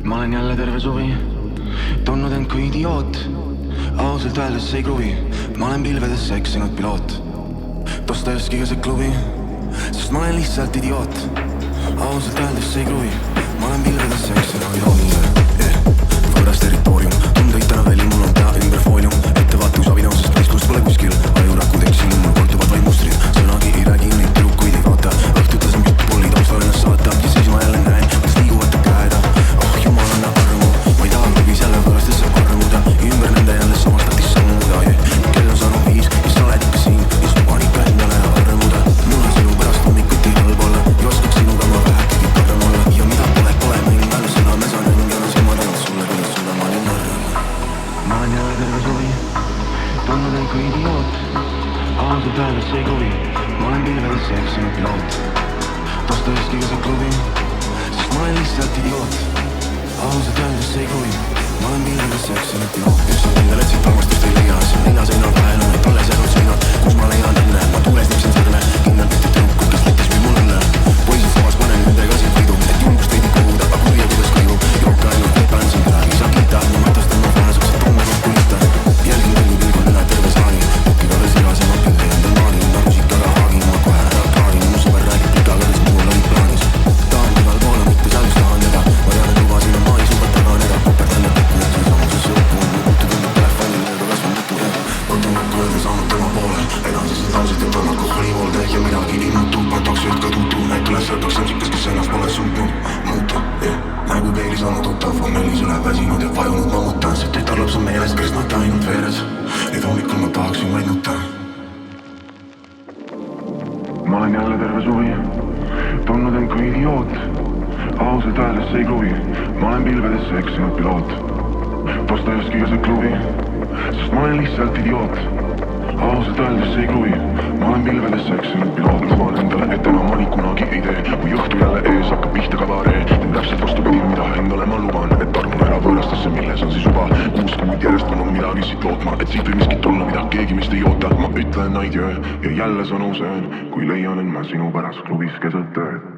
ma olen jälle terve suvi tundnud end kui idioot. Ausalt öeldes ei kruvi, ma olen pilvedesse eksinud piloot. Dostojevskiga see klubi, sest ma olen lihtsalt idioot. Ausalt öeldes ei kruvi, ma olen pilvedesse eksinud piloot. Võõras territoorium, tundeid täna veli, mul on pea ümber foolium. Ettevaatus abina, sest võistlust pole kuskil. Ajurakud eksinud, mul korduvad vaid mustrid. Sõnagi ei räägi, neid tüdrukuid ei vaata. Õhtutes on jutupolli taustal ennast saata. Ja siis ma jälle näen, kuidas liiguvad ta käeda. Oh jumal, anna armu, ma ei taha kõigis jälle võõrastes saab armuda. Ümber nende jälle samastatis sammuda. Kell on saanud 5 ja sa oled ikka siin. Ja su paanika endale armuda. Mul on sinu pärast hommikuti halb olla. Ja oskaks sinuga ma vähekegi parem olla. Ja mida pole, ma ei mällu seda. Me saan õnge, see ma tänan sulle, kuidas sulle ma olin arm. Ma olen jälle terve suvi tundnud end kui idioot. Ausalt öeldes ei kruvi, ma olen pilvedesse eksinud piloot. Dostojevskiga see klubi, sest ma olen lihtsalt idioot. Ausalt öeldes ei kruvi, ma olen pilvedesse eksinud piloot. Üks on kindel, et siit armastust ei leia. Siin nelja seina vahel on need alles jäänud seinad, kus ma leian õnne. Ma tuules nipsin sõrme, kindlalt mitte tüdrukut, kes võttis või mul õnne. Poisid samas panen nendega siin võidu, et julgust veidi koguda, aga kurja kuidas kõigub. Jooka ainult ei pään siin midagi, sa kiitad, ma mõtastan ma väheseks, et tunne kokku liita. Jälgin kõigi pilgul üle terve saali, pukiga veel sigas ja ma pildi endal maalin. Narusikaga haagin, ma kohe ära klaarin. Mu sõber räägib pikaga, kes mul oli plaanis. Tahan igal poole, mitte seal just tahan teda. Ma tean, et lubasin, ma ei suuda taganeda. Puperdan ja tekku, et see samuses õppu. Mu puutu tundub telefonil, aga kasvab mitu jah. Võtan kokku öelda saanud tema poole. Edasised laused ja põrmad kohali hoolde ja midagi ei muutu. Ma tooks üht ka tutu, näit üles sõltuks sõmsikas, kes ennast pole suutnud muuta. Nägu peelis olnud tuttav, on meelis üle väsinud ja vajunud ma mutan. See tütar lõps on meeles, kristnata ainult veeres. Neid hommikul ma tahaksin vaid nutta. Ma olen jälle terve suvi tundnud end kui idioot. Ausalt öeldes ei kruvi, ma olen pilvedesse eksinud piloot. Dostojevskiga see klubi, sest ma olen lihtsalt idioot. Ausalt öeldes ei kruvi, ma olen pilvedesse eksinud piloot. Luban endale, et enam ma nii kunagi ei tee. Kui õhtu jälle ees hakkab pihta kabaree, teen täpselt vastupidi, mida endale ma luban. Et armun ära võõrastesse, milles on siis juba 6 kuud järjest olnud midagi siit lootma. Et siit või miskit olla, mida keegi mist ei oota. Ma ütlen naid öö ja jälle sõnu söön, kui leian end ma sinu pärast klubis keset ööd.